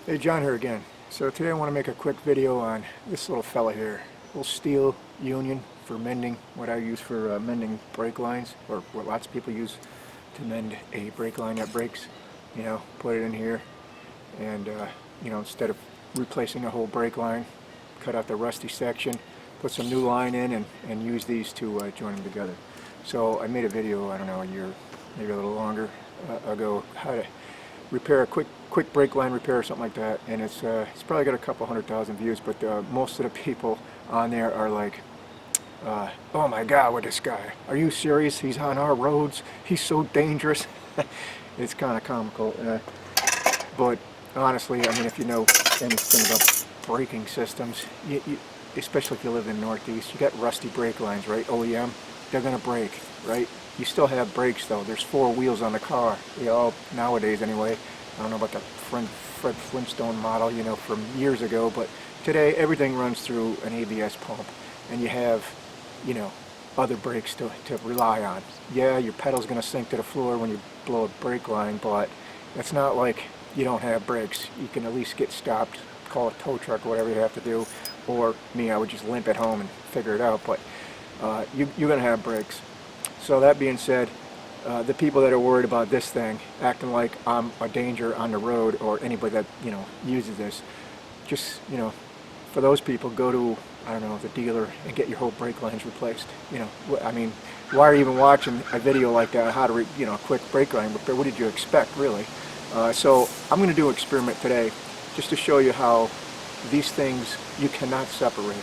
Hey, John here again. So today I want to make a quick video on this little fella here. Little steel union for mending, what I use for mending brake lines, or what lots of people use to mend a brake line that breaks. You know, put it in here and, you know, instead of replacing a whole brake line, cut out the rusty section, put some new line in and use these to join them together. So I made a video, I don't know, a year, maybe a little longer ago, how to repair a quick brake line repair or something like that, and it's probably got a couple 100,000 views, but most of the people on there are like, oh my god, with this guy, are you serious? He's on our roads, he's so dangerous. It's kind of comical, but honestly, I mean, if you know anything about braking systems, especially if you live in the Northeast, you got rusty brake lines, right? OEM, they're gonna break, right? You still have brakes though. There's 4 wheels on the car. You know, nowadays anyway. I don't know about the Fred Flintstone model, you know, from years ago, but today everything runs through an ABS pump, and you have, you know, other brakes to rely on. Yeah, your pedal's gonna sink to the floor when you blow a brake line, but it's not like you don't have brakes. You can at least get stopped, call a tow truck or whatever you have to do, or me, I would just limp at home and figure it out, but you're gonna have brakes. So that being said, the people that are worried about this thing acting like I'm a danger on the road, or anybody that, you know, uses this, just, you know, for those people, go to, I don't know, the dealer and get your whole brake lines replaced. You know, I mean, why are you even watching a video like that, how to, you know, a quick brake line repair? What did you expect, really? So I'm going to do an experiment today just to show you how these things, you cannot separate.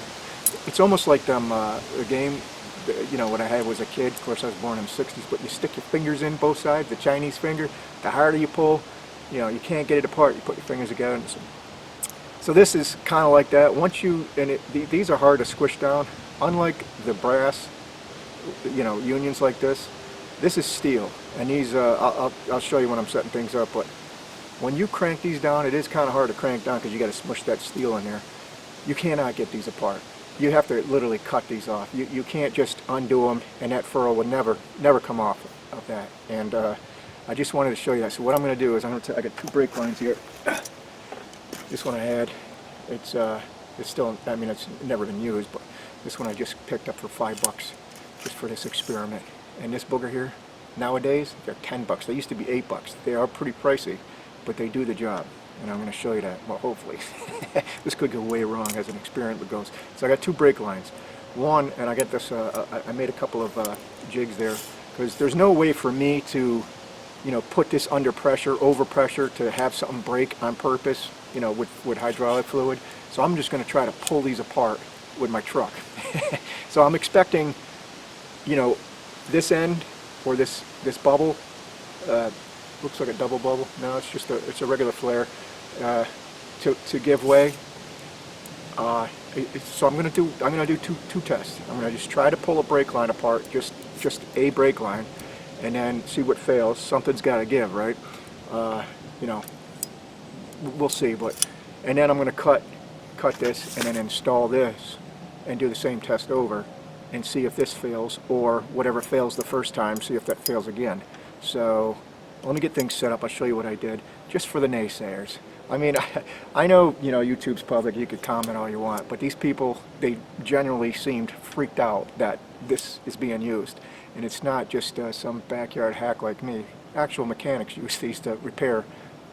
It's almost like a game, you know, when I had was a kid. Of course, I was born in the 60s, but you stick your fingers in both sides, the Chinese finger. The harder you pull, you know, you can't get it apart. You put your fingers together. And so this is kind of like that. Once you, and these are hard to squish down. Unlike the brass, you know, unions like this is steel. And these, I'll show you when I'm setting things up, but when you crank these down, it is kind of hard to crank down because you got to smush that steel in there. You cannot get these apart. You have to literally cut these off. You can't just undo them, and that furrow would never come off of that. And I just wanted to show you that. So what I'm going to do is I got 2 brake lines here. This one I had, it's still, I mean, it's never been used, but this one I just picked up for $5 just for this experiment. And this booger here, nowadays they're $10. They used to be $8. They are pretty pricey, but they do the job. And I'm going to show you that, well, hopefully. This could go way wrong as an experiment goes. So I got 2 brake lines. One, and I got this, I made a couple of jigs there, because there's no way for me to, you know, put this under pressure, over pressure, to have something break on purpose, you know, with hydraulic fluid. So I'm just going to try to pull these apart with my truck. So I'm expecting, you know, this end, or this bubble, looks like a double bubble. No, it's just it's a regular flare, to give way. So I'm gonna do two tests. I'm gonna just try to pull a brake line apart, just a brake line, and then see what fails. Something's got to give, right? You know, we'll see. And then I'm gonna cut this and then install this and do the same test over and see if this fails, or whatever fails the first time, see if that fails again. So let me get things set up. I'll show you what I did, just for the naysayers. I mean, I know, you know, YouTube's public, you could comment all you want, but these people, they generally seemed freaked out that this is being used. And it's not just some backyard hack like me. Actual mechanics use these to repair,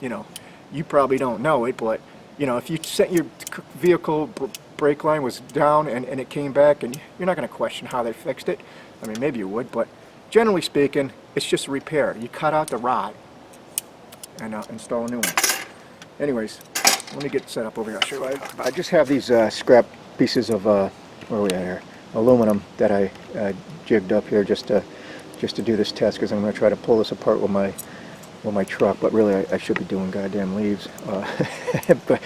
you know. You probably don't know it, but, you know, if you sent your vehicle brake line was down and it came back, and you're not going to question how they fixed it. I mean, maybe you would, but generally speaking, it's just a repair. You cut out the rod and install a new one. Anyways, let me get set up over here. I'll show you. I just have these scrap pieces of where are we at here? Aluminum that I jigged up here just to do this test, because I'm going to try to pull this apart with my truck. But really, I should be doing goddamn leaves. But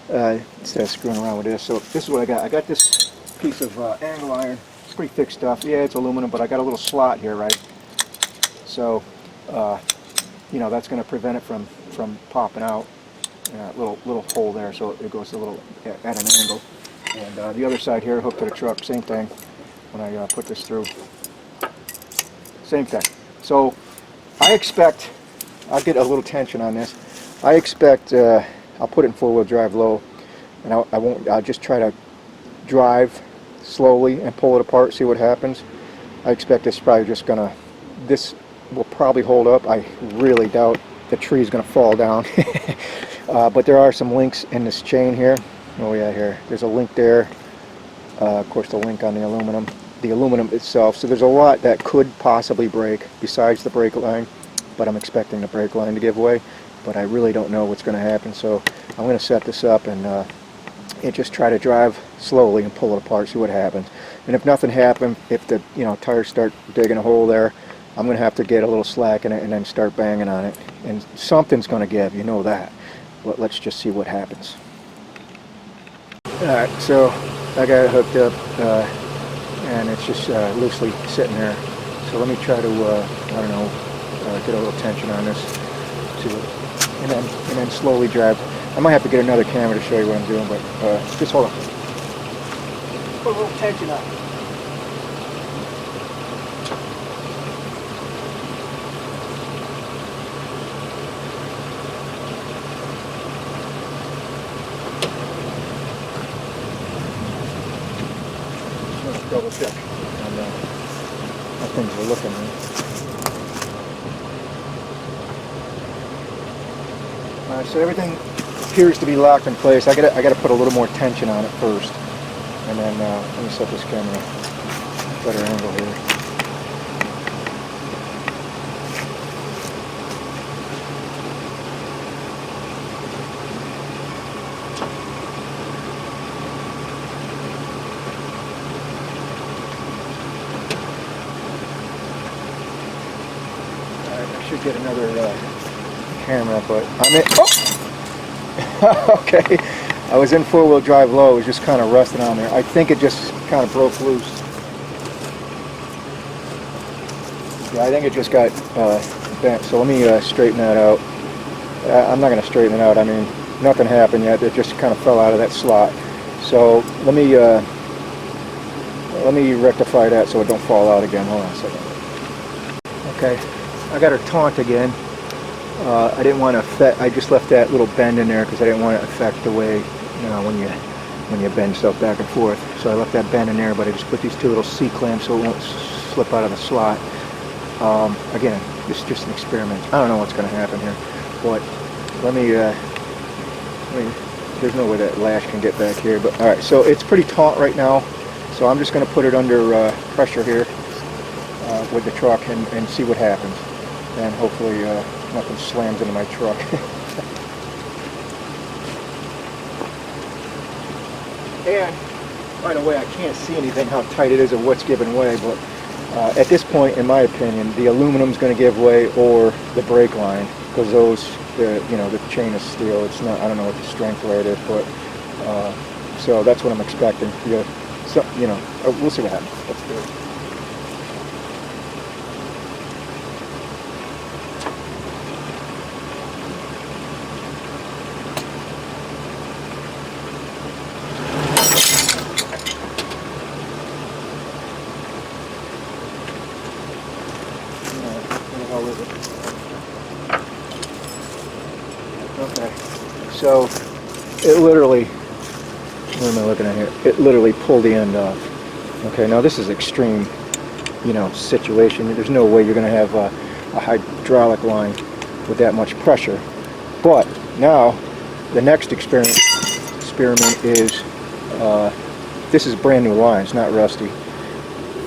instead of screwing around with this, so this is what I got. I got this piece of angle iron. It's pretty thick stuff. Yeah, it's aluminum, but I got a little slot here, right? So, you know, that's going to prevent it from popping out. Little hole there, so it goes a little at an angle. And the other side here, hooked to the truck, same thing. When I put this through, same thing. So I expect, I'll get a little tension on this. I expect I'll put it in 4-wheel drive low, and I'll just try to drive slowly and pull it apart, see what happens. I expect this will probably hold up. I really doubt the tree is going to fall down. But there are some links in this chain here. Oh yeah, here. There's a link there. Of course, the link on the aluminum itself. So there's a lot that could possibly break besides the brake line, but I'm expecting the brake line to give way. But I really don't know what's going to happen. So I'm going to set this up and just try to drive slowly and pull it apart, see what happens. And if nothing happens, if the tires start digging a hole there, I'm going to have to get a little slack in it and then start banging on it. And something's going to give, you know that. But let's just see what happens. Alright, so I got it hooked up and it's just loosely sitting there. So let me try to, I don't know, get a little tension on this and then slowly drive. I might have to get another camera to show you what I'm doing, but just hold on. Put a little tension on. Double check on how things are looking. Alright, so everything appears to be locked in place. I gotta put a little more tension on it first, and then let me set this camera better angle here. Get another camera, but I'm in. Oh! Okay, I was in 4-wheel drive low. It was just kind of rusting on there. I think it just kind of broke loose. Yeah, I think it just got bent. So let me straighten that out. I'm not going to straighten it out. I mean, nothing happened yet. It just kind of fell out of that slot. So let me rectify that so it don't fall out again. Hold on a second. Okay. I got her taunt again. I didn't want to affect. I just left that little bend in there because I didn't want to affect the way, when you bend stuff back and forth. So I left that bend in there, but I just put these two little C clamps so it won't slip out of the slot. Again, this is just an experiment. I don't know what's going to happen here, but let me. There's no way that lash can get back here. But all right, so it's pretty taut right now. So I'm just going to put it under pressure here with the truck and see what happens. And hopefully nothing slams into my truck. And, by the way, I can't see anything how tight it is or what's giving way, but at this point, in my opinion, the aluminum's going to give way or the brake line, because the chain is steel. It's not, I don't know what the strength rate is, but so that's what I'm expecting. We'll see what happens. Let's do it. Okay, so it literally, what am I looking at here? It literally pulled the end off. Okay, now this is extreme, situation. There's no way you're going to have a hydraulic line with that much pressure. But now, the next experiment is, this is brand new line, it's not rusty.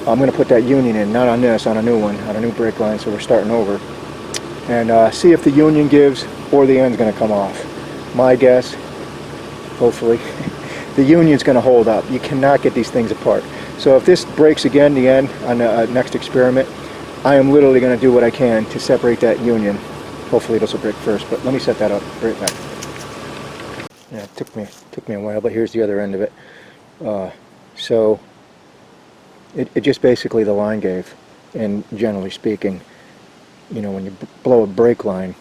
I'm going to put that union in, not on this, on a new one, on a new brake line, so we're starting over. And see if the union gives or the end's going to come off. My guess, hopefully, the union's going to hold up. You cannot get these things apart. So if this breaks again, the end, on the next experiment, I am literally going to do what I can to separate that union. Hopefully this will break first, but let me set that up right back. Yeah, it took me a while, but here's the other end of it. So it just basically the line gave, and generally speaking, when you blow a brake line,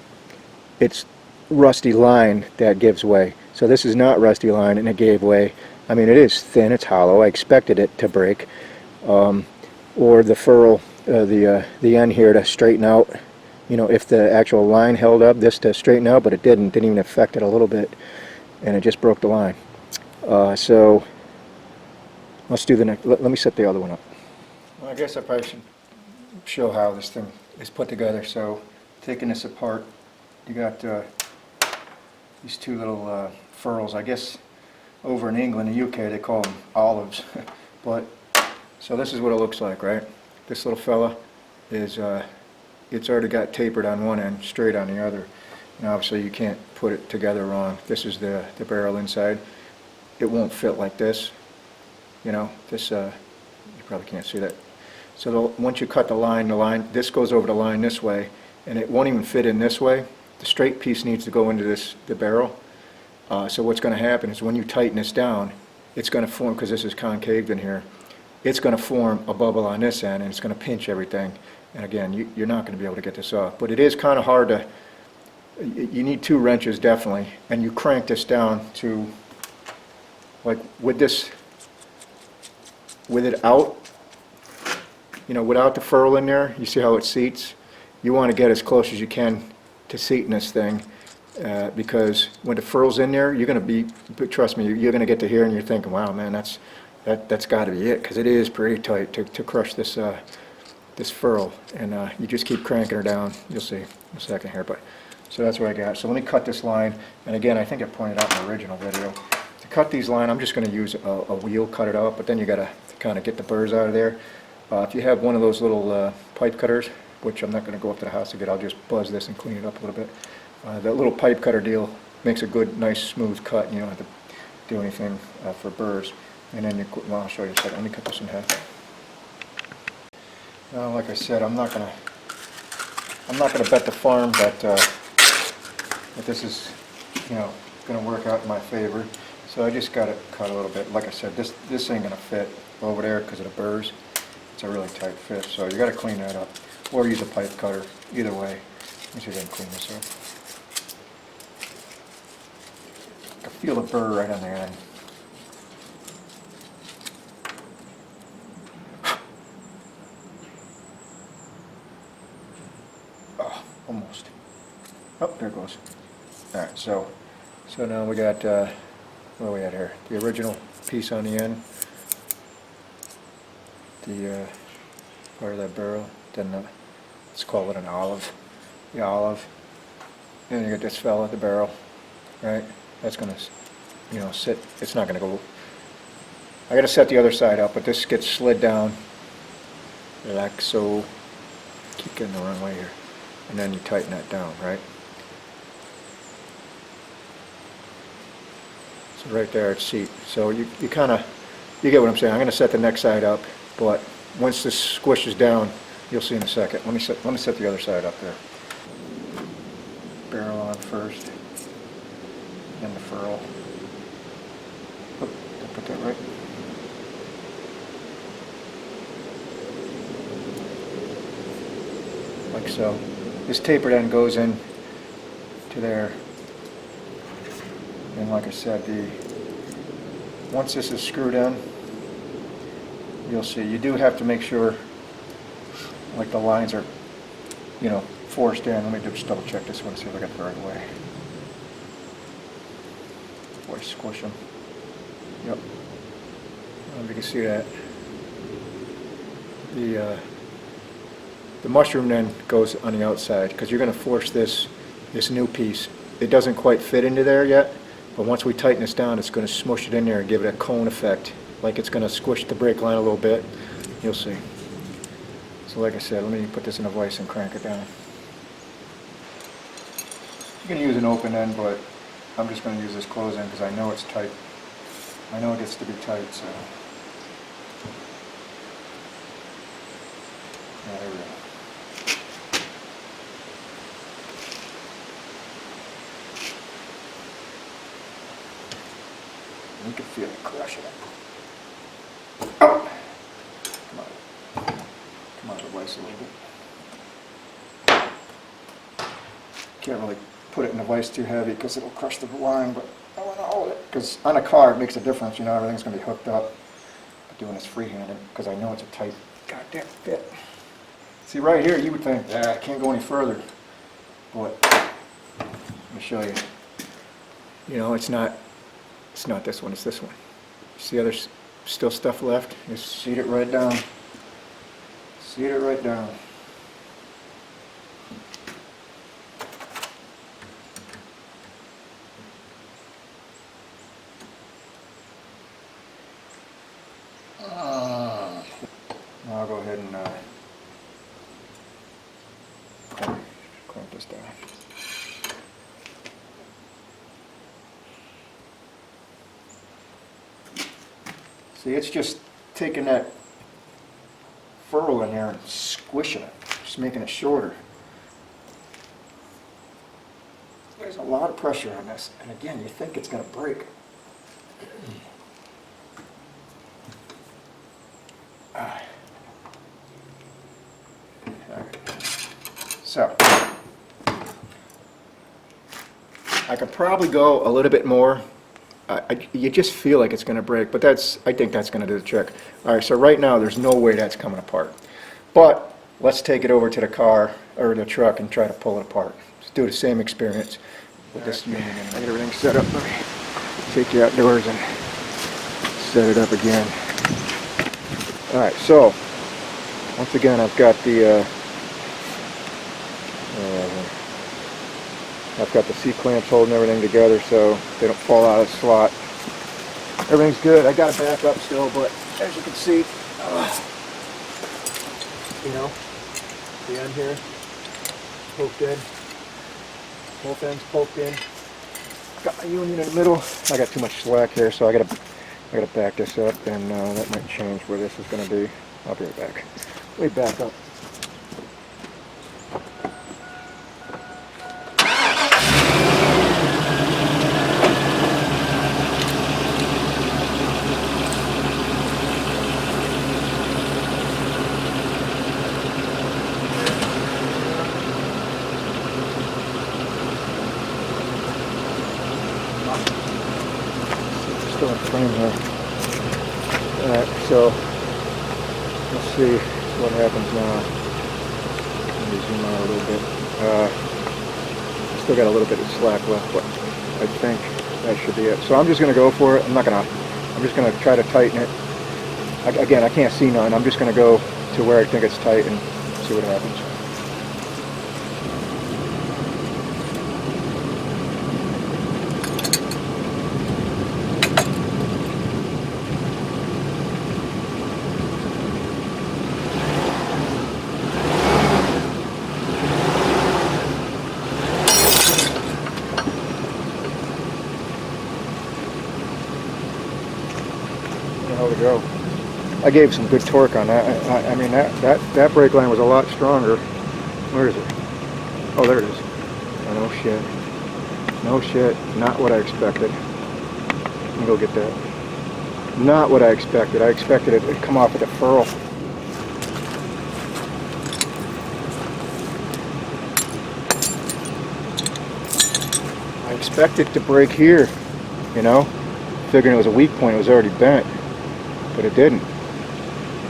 it's rusty line that gives way. So this is not rusty line and it gave way. I mean, it is thin, it's hollow. I expected it to break, or the ferrule, the end here to straighten out you know, if the actual line held up this to straighten out, but it didn't even affect it a little bit, and it just broke the line. So let's do the next. Let me set the other one up. Well, I guess I probably should show how this thing is put together. So taking this apart, you got these two little furls. I guess over in England and UK they call them olives. But so this is what it looks like, right? This little fella is it's already got tapered on one end, straight on the other. And obviously you can't put it together wrong. This is the barrel inside. It won't fit like this. You know, this you probably can't see that. So once you cut the line, this goes over the line this way, and it won't even fit in this way. The straight piece needs to go into the barrel. So what's going to happen is when you tighten this down, it's going to form, because this is concaved in here, it's going to form a bubble on this end, and it's going to pinch everything. And again, you're not going to be able to get this off. But it is kind of hard to, you need 2 wrenches definitely, and you crank this down to, like with this, with it out, you know, without the furl in there, you see how it seats? You want to get as close as you can to seating this thing, because when the furl's in there, you're going to be, trust me, you're going to get to here and you're thinking, wow, man, that's got to be it, because it is pretty tight to crush this this furl, and you just keep cranking her down. You'll see in a second here, but so that's what I got. So let me cut this line, and again, I think I pointed out in the original video. To cut these line, I'm just going to use a wheel, cut it out, but then you got to kind of get the burrs out of there. If you have one of those little pipe cutters, which I'm not going to go up to the house to get, I'll just buzz this and clean it up a little bit. That little pipe cutter deal makes a good, nice, smooth cut, and you don't have to do anything for burrs. And then well, I'll show you a second. Let me cut this in half. Now, like I said, I'm not gonna bet the farm that this is, you know, gonna work out in my favor. So I just got it cut a little bit. Like I said, this ain't gonna fit over there because of the burrs. It's a really tight fit, so you got to clean that up, or use a pipe cutter. Either way, let me see if I can clean this up. I can feel the burr right on the end. Oh, almost. Oh, there it goes. All right, so now we got what do we got here? The original piece on the end. The part of that barrel, then let's call it an olive. The olive. And you got this fella at the barrel, right? That's gonna, you know, sit. It's not gonna go. I gotta set the other side up, but this gets slid down like so. Keep getting the wrong way here, and then you tighten that down, right? So right there, it's seat. So you kind of, you get what I'm saying. I'm gonna set the next side up. But once this squishes down, you'll see in a second. Let me set the other side up there. Barrel on first, then the furl. Oop, did I put that right? Like so. This tapered end goes in to there. And like I said, once this is screwed in, you'll see, you do have to make sure, like, the lines are, you know, forced in. Let me just double check this one, see if I got the right way. Boy, squish them. Yep. I don't know if you can see that. The mushroom then goes on the outside, because you're going to force this new piece. It doesn't quite fit into there yet, but once we tighten this down, it's going to smush it in there and give it a cone effect. Like it's going to squish the brake line a little bit. You'll see. So like I said, let me put this in a vise and crank it down. You can use an open end, but I'm just going to use this closed end because I know it's tight. I know it gets to be tight, so. Yeah, there we go. You can feel it crushing it. Oh. Come out of the vise a little bit. Can't really put it in the vise too heavy because it'll crush the line, but I want to hold it because on a car it makes a difference. You know, everything's going to be hooked up. But doing this free-handed because I know it's a tight goddamn fit. See, right here you would think, I can't go any further. but let me show you. You know, it's not this one, it's this one. See how there's still stuff left? Just seat it right down. Seat it right down. Now I'll go ahead and clamp this down. See, it's just taking that furrow in there and squishing it, just making it shorter. There's a lot of pressure on this, and again, you think it's going to break. So, I could probably go a little bit more. You just feel like it's going to break, but I think that's going to do the trick. All right, so right now there's no way that's coming apart. But let's take it over to the car or the truck and try to pull it apart. Let's do the same experience with this unit. I get everything set up. Let me take you outdoors and set it up again. All right, so once again I've got the C-clamps holding everything together so they don't fall out of the slot. Everything's good. I got it back up still, but as you can see, you know, the end here, poked in. Whole thing's poked in. Got my union in the middle. I got too much slack here, so I gotta back this up, and that might change where this is gonna be. I'll be right back. Way back up. Still in frame here. Alright, so let's see what happens now. Let me zoom out a little bit. Still got a little bit of slack left, but I think that should be it. So I'm just going to go for it. I'm just going to try to tighten it. Again, I can't see none. I'm just going to go to where I think it's tight and see what happens. To go. I gave some good torque on that. I mean that brake line was a lot stronger. Where is it? Oh, there it is. Oh, no shit. No shit. Not what I expected. Let me go get that. Not what I expected. I expected it to come off at the furrow. I expected it to break here, you know, figuring it was a weak point. It was already bent. But it didn't.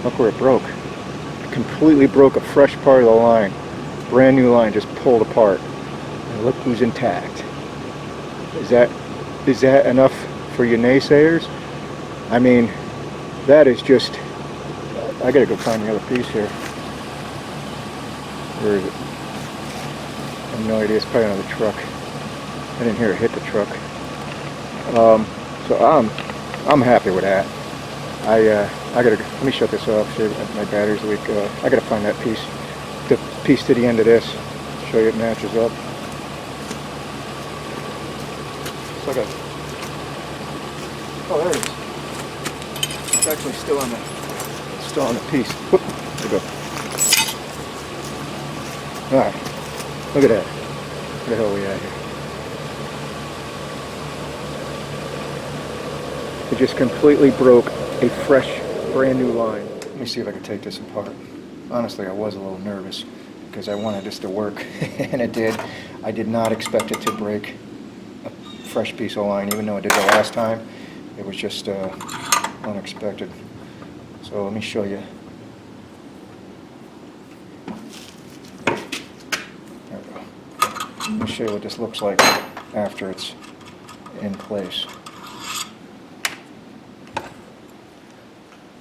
Look where it broke. It completely broke a fresh part of the line. Brand new line just pulled apart. And look who's intact. Is that enough for you naysayers? I mean, that is just... I gotta go find the other piece here. Where is it? I have no idea. It's probably on the truck. I didn't hear it hit the truck. So I'm happy with that. I gotta, let me shut this off, see my battery's weak. I gotta find that piece, the piece to the end of this, show you it matches up. It's like a, oh, there it is. It's actually still on the piece. Whoop, there we go. Alright, look at that. Where the hell are we at here? It just completely broke a fresh, brand new line. Let me see if I can take this apart. Honestly, I was a little nervous because I wanted this to work, and it did. I did not expect it to break a fresh piece of line, even though it did the last time. It was just unexpected. So let me show you. There we go. Let me show you what this looks like after it's in place.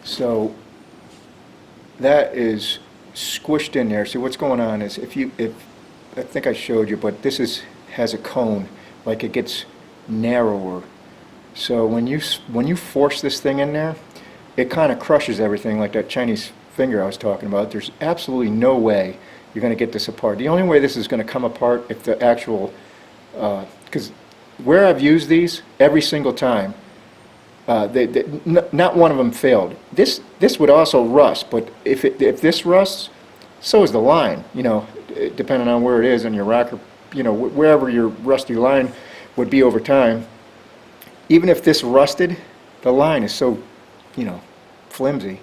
So that is squished in there. See, what's going on is if I think I showed you, but this has a cone, like it gets narrower. So when you force this thing in there, it kind of crushes everything, like that Chinese finger I was talking about. There's absolutely no way you're going to get this apart. The only way this is going to come apart if the actual, because where I've used these, every single time, not one of them failed. This would also rust, but if this rusts, so is the line. You know, depending on where it is in your rocker, you know, wherever your rusty line would be over time. Even if this rusted, the line is so, you know, flimsy.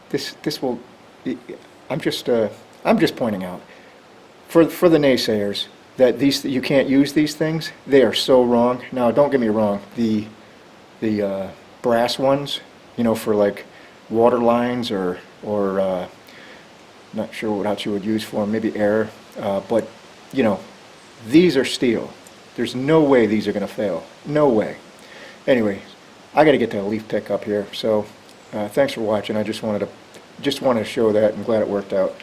This will. I'm just pointing out for the naysayers that you can't use these things. They are so wrong. Now, don't get me wrong. The brass ones, you know, for like water lines or not sure what else you would use for them, maybe air, but you know, these are steel. There's no way these are going to fail. No way. Anyway, I got to get to a leaf pick up here. So thanks for watching. I just wanted to show that. I'm glad it worked out.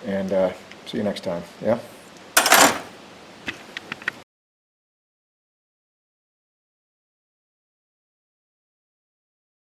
And see you next time. Yeah.